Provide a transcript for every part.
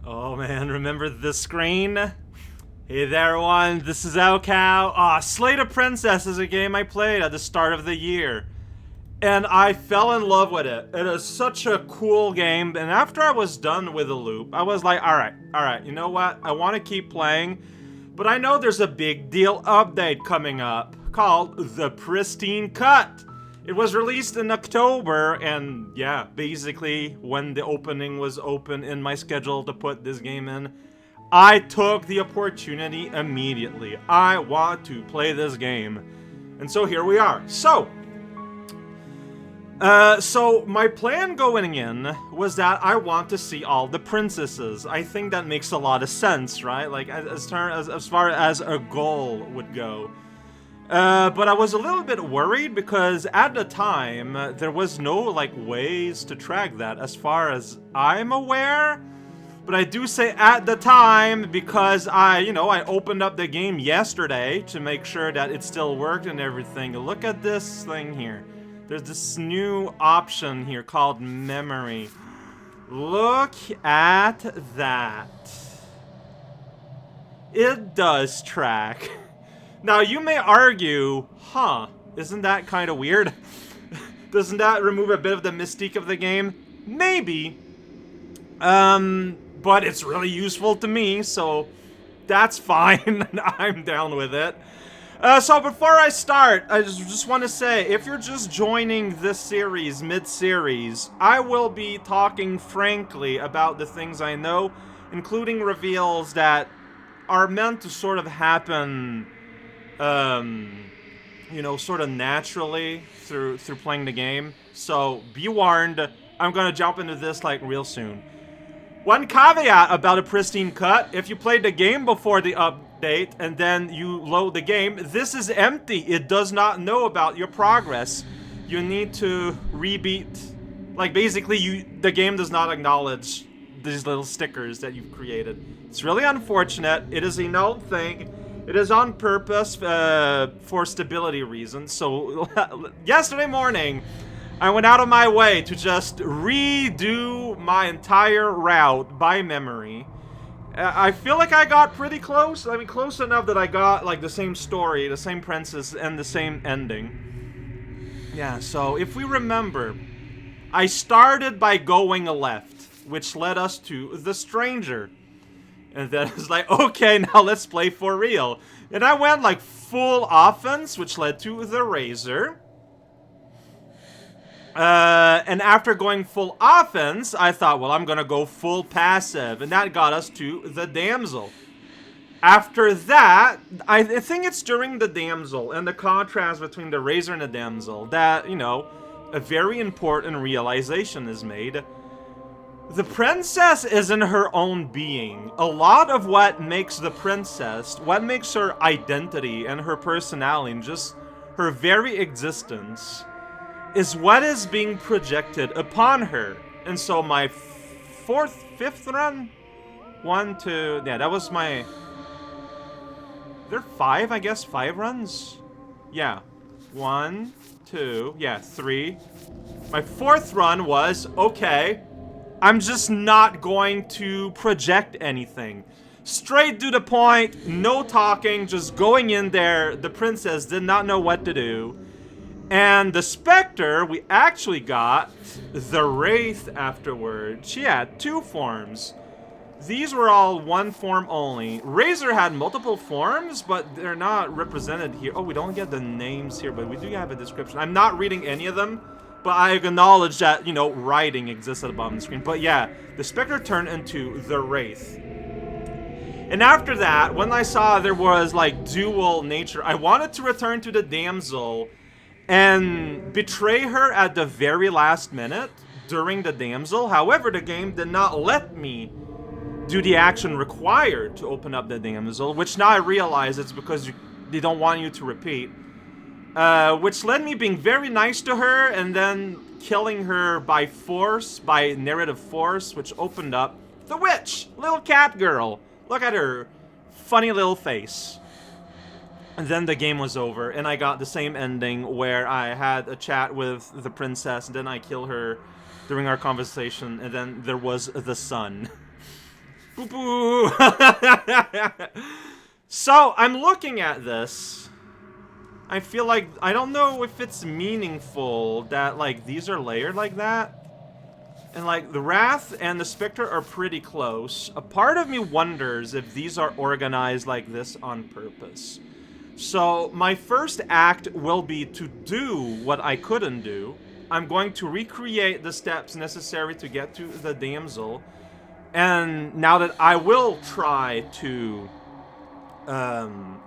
Oh man, remember this screen? Hey there, everyone, this is Cow. Slay the Princess is a game I played at the start of the year. And I fell in love with it. It is such a cool game, and after I was done with the loop, I was like, alright, you know what? I want to keep playing, but I know there's a big deal update coming up called the Pristine Cut. It was released in October, and yeah, basically when the opening was open in my schedule to put this game in, I took the opportunity immediately. I want to play this game. And so here we are. So my plan going in was that I want to see all the princesses. I think that makes a lot of sense, right? Like, as far as a goal would go. But I was a little bit worried because at the time, there was no, like, ways to track that as far as I'm aware. But I do say at the time because I opened up the game yesterday to make sure that it still worked and everything. Look at this thing here. There's this new option here called memory. Look at that. It does track. Now, you may argue, isn't that kind of weird? Doesn't that remove a bit of the mystique of the game? Maybe. But it's really useful to me, so that's fine. I'm down with it. So before I start, I just want to say, if you're just joining this series mid-series, I will be talking frankly about the things I know, including reveals that are meant to sort of happen, sort of naturally through playing the game. So be warned, I'm gonna jump into this like real soon. One caveat about a Pristine Cut: if you played the game before the update and then you load the game, this is empty. It does not know about your progress. You need to rebeat. Like, basically, the game does not acknowledge these little stickers that you've created. It's really unfortunate. It is a known thing. It is on purpose for stability reasons. So, yesterday morning, I went out of my way to just redo my entire route by memory. I feel like I got pretty close. I mean, close enough that I got, like, the same story, the same princess, and the same ending. Yeah, so if we remember, I started by going left, which led us to the stranger. And then it's like, okay, now let's play for real. And I went, like, full offense, which led to the razor. And after going full offense, I thought, well, I'm gonna go full passive, and that got us to the damsel. After that, I think it's during the damsel and the contrast between the razor and the damsel that, a very important realization is made. The princess isn't her own being. A lot of what makes the princess, what makes her identity and her personality and just her very existence, is what is being projected upon her. And so my fifth run? 1, 2, yeah, that was my... There are 5, I guess, 5 runs? Yeah. 1, 2, yeah, 3. My 4th run was, okay, I'm just not going to project anything. Straight to the point, no talking, just going in there. The princess did not know what to do. And the Spectre, we actually got the Wraith afterward. She had 2 forms. These were all 1 form only. Razor had multiple forms, but they're not represented here. Oh, we don't get the names here, but we do have a description. I'm not reading any of them, but I acknowledge that, writing exists at the bottom of the screen. But yeah, the Spectre turned into the Wraith. And after that, when I saw there was, like, dual nature, I wanted to return to the damsel and betray her at the very last minute during the damsel. However, the game did not let me do the action required to open up the damsel, which now I realize it's because they don't want you to repeat. Which led me being very nice to her and then killing her by force, by narrative force, which opened up the witch, little cat girl. Look at her funny little face. And then the game was over, and I got the same ending where I had a chat with the princess, and then I kill her during our conversation, and then there was the sun. Poo-poo. So, I'm looking at this. I feel like, I don't know if it's meaningful that, like, these are layered like that. And, like, the Wrath and the Spectre are pretty close. A part of me wonders if these are organized like this on purpose. So, my first act will be to do what I couldn't do. I'm going to recreate the steps necessary to get to the damsel. And now that I will try to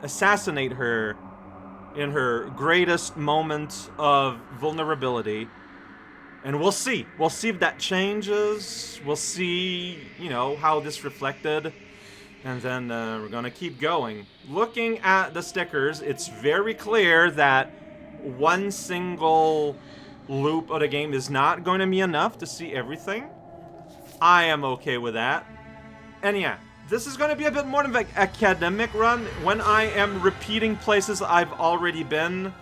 assassinate her in her greatest moment of vulnerability. And we'll see. We'll see if that changes. We'll see, you know, how this reflected. And then we're going to keep going. Looking at the stickers, it's very clear that one single loop of the game is not going to be enough to see everything. I am okay with that. And yeah, this is going to be a bit more of an academic run. When I am repeating places I've already been,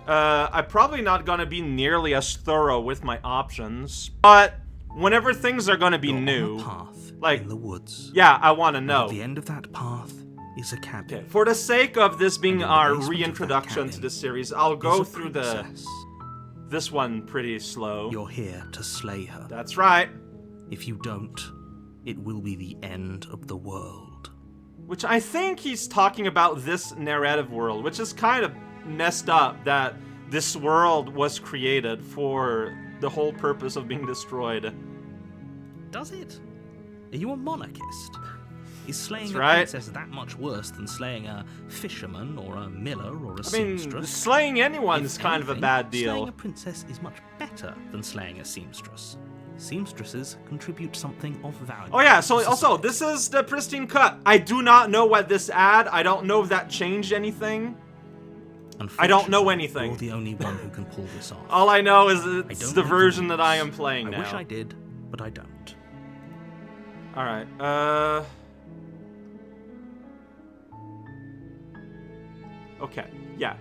I'm probably not going to be nearly as thorough with my options. But whenever things are going to be new, on a path like in the woods. Yeah, I want to know. At the end of that path is a cabin. Okay. For the sake of this being our basement of that reintroduction to cabin the series, I'll go is a through princess. this one pretty slow. You're here to slay her. That's right. If you don't, it will be the end of the world. Which I think he's talking about this narrative world, which is kind of messed up that this world was created for the whole purpose of being destroyed. Does it? Are you a monarchist? Is slaying That's a right. princess that much worse than slaying a fisherman or a miller or a seamstress? Slaying anyone is If kind of a anything, bad Slaying deal. a princess is much better than slaying a seamstress. Seamstresses contribute something of value. Oh yeah, so to also, society. this is the Pristine cut. I do not know what this ad, I don't know if that changed anything. I don't know anything. You're the only one who can pull this off. All I know is I it's don't the have version the that I rules. am playing now. I wish I did, but I don't. Alright, okay, yeah.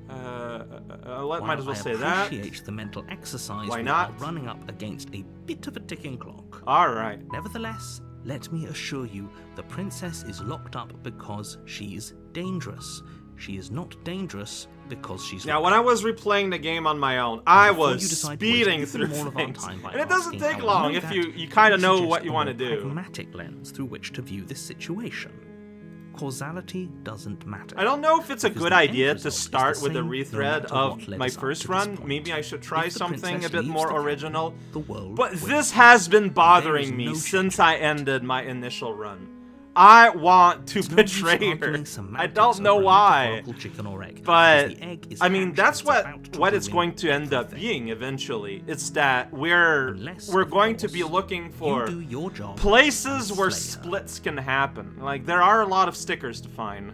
Might as well say that. I appreciate the mental exercise Why we not? are running up against a bit of a ticking clock. Alright. Nevertheless, let me assure you, the princess is locked up because she's dangerous. She is not dangerous because she's Now, locked when I up. was replaying the game on my own, I Before was you decide to speeding waste through more of our things. time by And it doesn't asking take how I long know if that, you kind of let me know what suggest you a want to more do. pragmatic lens through which to view this situation. Causality doesn't matter. I don't know if it's a because good the end idea to result is start the with a same no rethread matter of what led my us up first to this run. point. Maybe I should try If the something princess a bit leaves more the cabin, original. the world But wins. this has been bothering There me is no since change I ended my initial run. I want to There's no use betray her. arguing I semantics don't know over a why. metaphorical chicken or egg, But because the egg is I mean, hatched that's and what about to what it's ruin going to end up everything. being eventually. It's that we're Unless, we're of going to be course, looking for you do your job places and where slay her. splits can happen. Like there are a lot of stickers to find.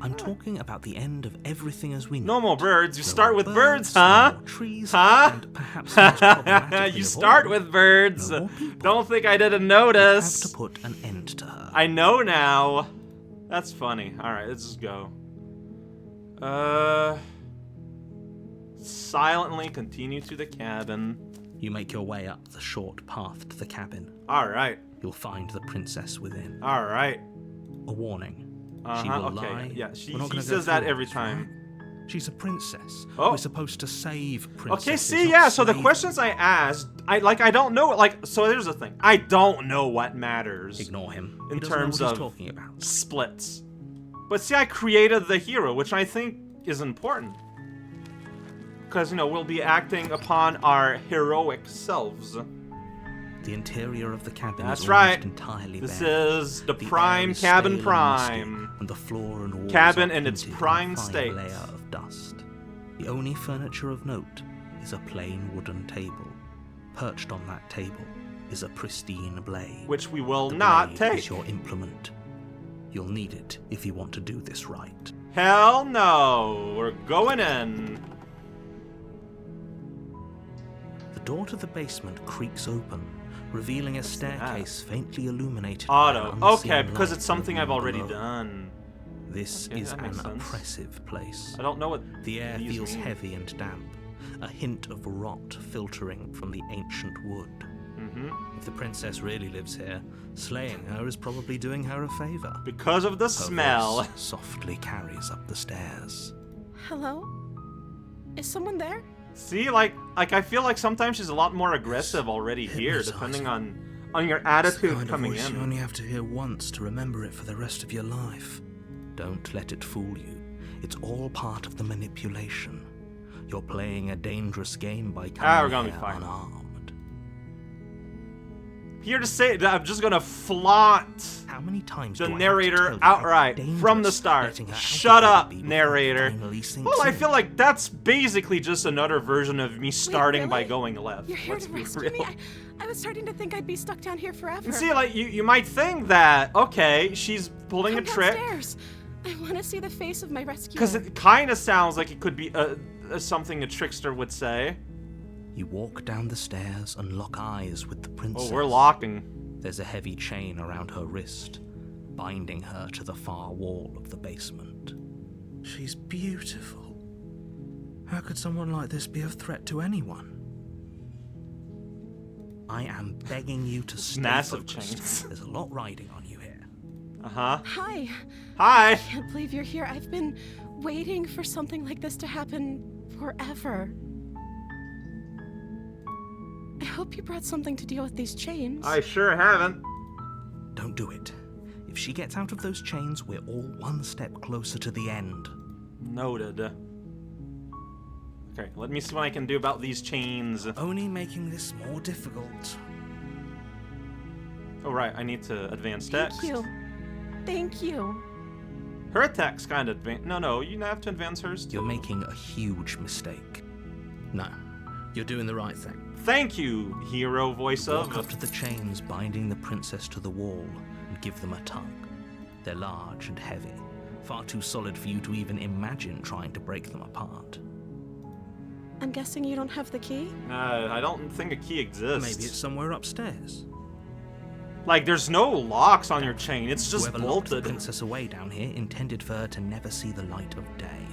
I'm talking about the end of everything as we know. No more birds. You No start more with birds, no huh? more trees, Huh? and perhaps most problematically You of start all, with birds. no more people. Don't think I didn't we notice. have to put an end to her. I know now. That's funny. Alright, let's just go. Silently continue to the cabin. You make your way up the short path to the cabin. Alright. You'll find the princess within. Alright. A warning. She Uh-huh, will okay. lie. Yeah, We're not he gonna go says that through every this, time. right? She's a princess. Oh. We're supposed to save princesses. Okay, see, not yeah, so the slave questions them. I asked, I don't know, like, so here's the thing. I don't know what matters. Ignore him. In He doesn't terms know what of- he's talking about. Splits. But see, I created the hero, which I think is important. Because, you know, we'll be acting upon our heroic selves. The interior of the cabin That's is right. almost entirely This bare. is the The prime air is cabin stale and musty, prime. and the floor and walls Cabin are in its painted prime in a fine state. layer of dust. The only furniture of note is a plain wooden table. Perched on that table is a pristine blade. Which we will The not blade take. is your implement. You'll need it if you want to do this right. Hell no. We're going in. The door to the basement creaks open, revealing a staircase faintly illuminated by Auto. an Okay, unseen because light it's something I've moving already below. done. This Okay, is that an makes sense. oppressive place. I don't know what The air these feels mean. heavy and damp, a hint of rot filtering from the ancient wood. If the princess really lives here, slaying her is probably doing her a favor. Because of the Her smell. voice softly carries up the stairs. Hello? Is someone there? See, like I feel like sometimes she's a lot more aggressive already here, depending on your attitude Kind of coming voice in. you only have to hear once to remember it for the rest of your life. Don't let it fool you. It's all part of the manipulation. You're playing a dangerous game by we're coming gonna be here fine. unarmed. Here to say that I'm just gonna flaunt How many times the do I have to narrator tell you how outright from the dangerous start. letting her out of Shut it up, would be before narrator. it finally sinks Well, I in? feel like that's basically just another version of me starting by really? going left. You're here Let's to be rescue real. me? I was starting to think I'd be stuck down here forever. And see, like, you might think that, okay, she's pulling Come a trick. downstairs. I want to see the face of my rescuer. Because it kind of sounds like it could be something a trickster would say. You walk down the stairs and lock eyes with the princess. Oh, we're locking. There's a heavy chain around her wrist, binding her to the far wall of the basement. She's beautiful. How could someone like this be a threat to anyone? I am begging you to stay Massive focused. chains. There's a lot riding on you here. Uh-huh. Hi. Hi. Can't believe you're here. I've been waiting for something like this to happen forever. I hope you brought something to deal with these chains. I sure haven't. Don't do it. If she gets out of those chains, we're all one step closer to the end. Noted. Okay, let me see what I can do about these chains. Only making this more difficult. Oh, right, I need to advance Thank text. you. Thank you. Her attack's kind of advanced. No, you have to advance hers too. You're making a huge mistake. No, you're doing the right thing. Thank you, hero voice Walk of. up to the chains binding the princess to the wall and give them a tug. They're large and heavy, far too solid for you to even imagine trying to break them apart. I'm guessing you don't have the key? I don't think a key exists. Maybe it's somewhere upstairs. Like, there's no locks on your chain. It's just Whoever locked the bolted. princess away down here intended for her to never see the light of day.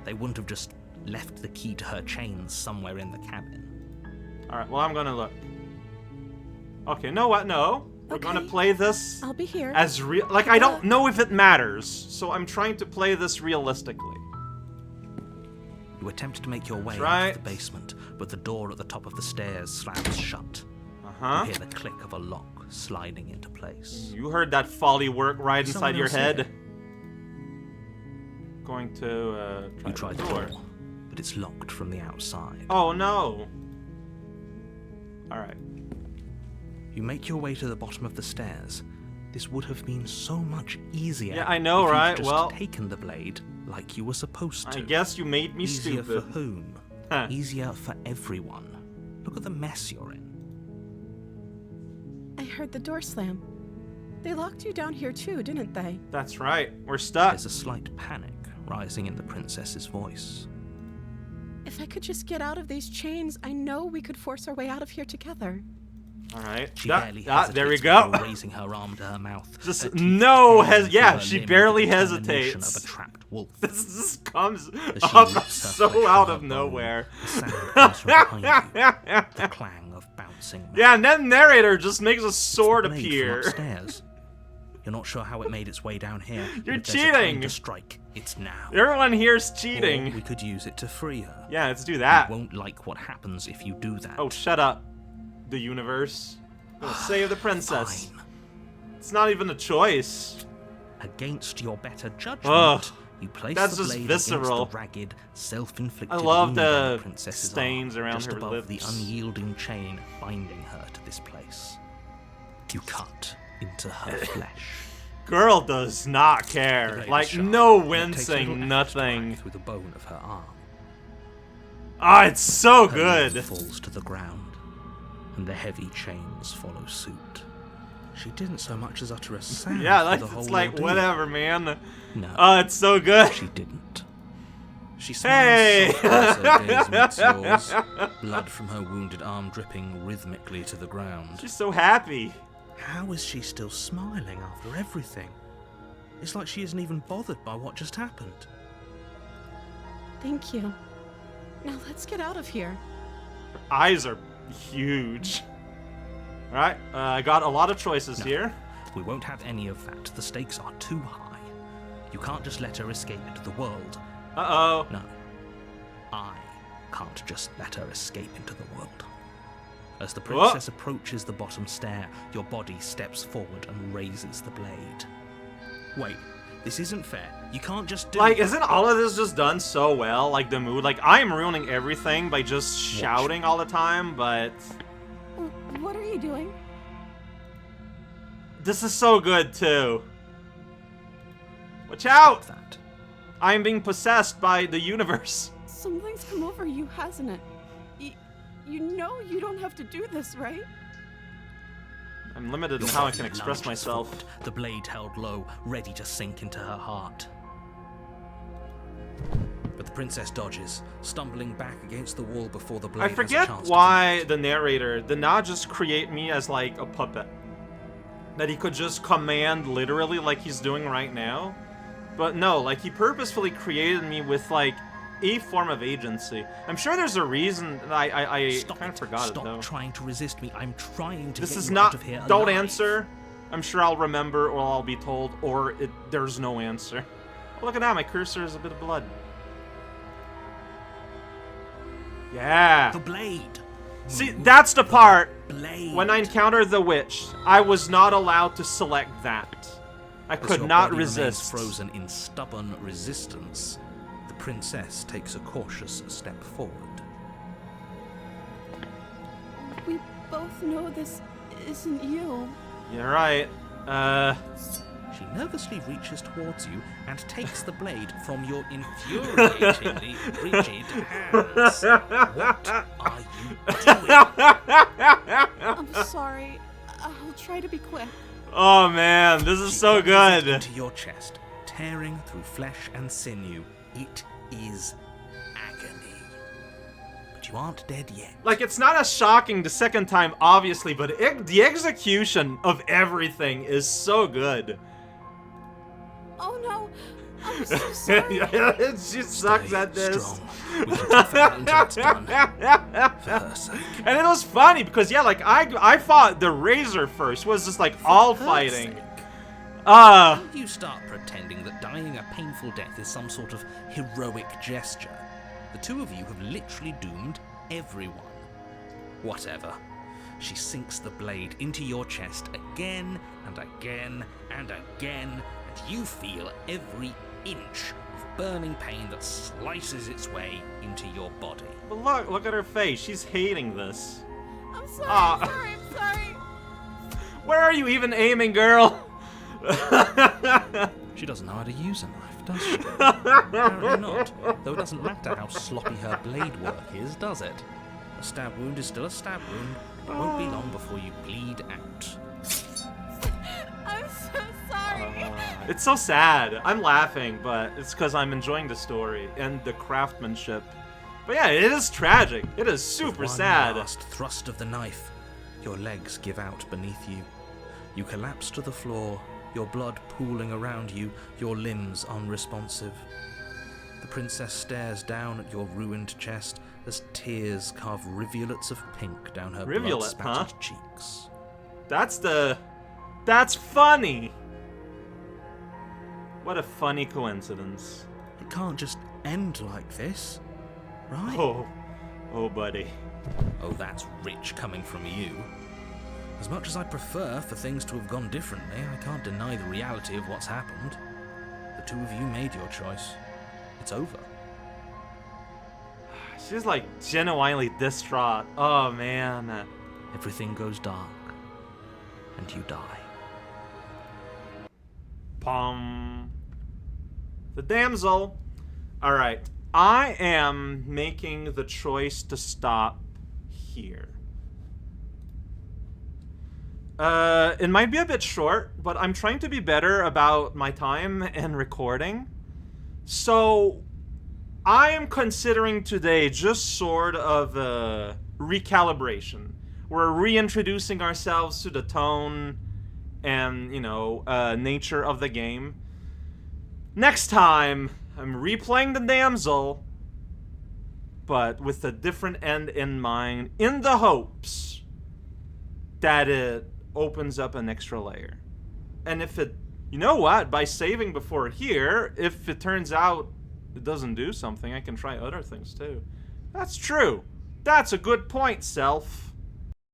They wouldn't have just left the key to her chains somewhere in the cabin. Alright, well, I'm gonna look. Okay, no, what? No. We're gonna Okay. play this I'll be here. as real. Like, I don't know if it matters, so I'm trying to play this realistically. You attempt to make your way Right. out of the basement, but the door at the top of the stairs slams shut. Uh-huh. You hear the click of a lock sliding into place. You heard that folly work right inside Someone your else head. here? Going to, You try the door, but it's locked from the outside. Oh, no. Alright. You make your way to the bottom of the stairs. This would have been so much easier. Yeah, I know, if you'd right? Just Well, taken the blade like you were supposed to. I guess you made me Easier stupid. for whom? Huh. Easier for everyone. Look at the mess you're in. I heard the door slam. They locked you down here too, didn't they? That's right. We're stuck. There's a slight panic rising in the princess's voice. If I could just get out of these chains, I know we could force our way out of here together. Alright. She barely There we hesitates go. before raising her arm to her mouth. Just her teeth no tearing through yeah, her she limb barely with the determination hesitates. Of a trapped wolf. This comes As she up lifts her so flesh out from of her nowhere. bone, the sound comes from behind you. The clang of bouncing metal. Yeah, and then narrator just makes a sword Blade from appear. upstairs. You're not sure how it made its way down here. but You're if there's a time cheating. to strike, it's now. Everyone here's Or cheating. we could use it to free her. Yeah, let's do You that. won't like what happens if you do that. Oh, shut up. The universe. We'll save the princess. Fine. It's not even a choice. Against your better judgment, Ugh, you place that's the just blade visceral. against the ragged, self-inflicted I love wound on the the princess's stains arm, around just her above lips. the unyielding chain binding her to this place. You cut into her flesh. Girl does not The care. blade Like, is sharp, no and it takes little effort wincing, to nothing. crack through the bone of her arm. Ah, it's so Her good. limb falls to the ground, and the heavy chains follow suit. She didn't so much as utter a sound. Yeah, for like, the whole it's like, ordeal. whatever, man. No, Oh, it's so good. she didn't. She Hey! smiles softly as her gaze meets yours, blood from her wounded arm dripping rhythmically to the ground. She's so happy. How is she still smiling after everything? It's like she isn't even bothered by what just happened. Thank you. Now let's get out of here. Her eyes are huge. Alright, I got a lot of choices here. We won't have any of that. The stakes are too high. You can't just let her escape into the world. Uh-oh. No. I can't just let her escape into the world. As the princess approaches the bottom stair, your body steps forward and raises the blade. Wait, this isn't fair. You can't just do Like, isn't all of this just done so well? Like, the mood? Like, I am ruining everything by just shouting all the time, but... What are you doing? This is so good, too. Watch out! that. I am being possessed by the universe. Something's come over you, hasn't it? You know you don't have to do this, right? I'm limited in how I can express Lunges myself. forward, the blade held low, ready to sink into her heart. But the princess dodges, stumbling back against the wall before the blade I has a forget chance to why connect. the narrator did not just create me as, like, a puppet. That he could just command literally like he's doing right now. But no, like, he purposefully created me with, like, a form of agency. I'm sure there's a reason. I kind of forgot it, though. Stop trying to resist me. I'm trying to This get is you not... out of here Don't alive. answer. I'm sure I'll remember, or I'll be told, or there's no answer. Oh, look at that, my cursor is a bit of blood. Yeah. The blade. See, that's the part. Blade. When I encountered the witch, I was not allowed to select that. I As could your not body remains resist. frozen in stubborn resistance, the princess takes a cautious step forward. We both know this isn't you. You're right. She nervously reaches towards you and takes the blade from your infuriatingly rigid hands. What are you doing? I'm sorry. I'll try to be quick. Oh man, this is so Plunges good. into your chest, tearing through flesh and sinew. It is agony. But you aren't dead yet. Like, it's not as shocking the second time, obviously, but the execution of everything is so good. Oh no! I'm so sorry. She sucks Stay at this. strong. We can tough it out until it's done. For her sake. And it was funny because, yeah, like, I fought the Razor first. It was just, like, all Her fighting. sake. Uh, You start pretending that dying a painful death is some sort of heroic gesture. The two of you have literally doomed everyone. Whatever. She sinks the blade into your chest again and again and again, and you feel every inch of burning pain that slices its way into your body. but look at her face. She's hating this. I'm sorry. Ah. I'm sorry. I'm sorry. Where are you even aiming, girl? She doesn't know how to use a knife, does she? Apparently not, though it doesn't matter how sloppy her blade work is, does it? A stab wound is still a stab wound. It won't be long before you bleed out. I'm so sorry. It's so sad. I'm laughing, but it's because I'm enjoying the story and the craftsmanship. But yeah, it is tragic. It is super One sad. last thrust of the knife, your legs give out beneath you. You collapse to the floor, your blood pooling around you, your limbs unresponsive. The princess stares down at your ruined chest as tears carve rivulets of pink down her Rivulet, blood-spattered cheeks. That's funny. What a funny coincidence. It can't just end like this, right? Oh, buddy. Oh, that's rich coming from you. As much as I prefer for things to have gone differently, I can't deny the reality of what's happened. The two of you made your choice. It's over. She's like genuinely distraught. Oh man. Everything goes dark, and you die. Pum. The damsel. Alright. I am making the choice to stop here. It might be a bit short, but I'm trying to be better about my time and recording. So, I am considering today just sort of a recalibration. We're reintroducing ourselves to the tone and, you know, nature of the game. Next time, I'm replaying the damsel, but with a different end in mind, in the hopes that it opens up an extra layer. And if it, you know what, by saving before here, if it turns out it doesn't do something, I can try other things too. That's true. That's a good point, Self.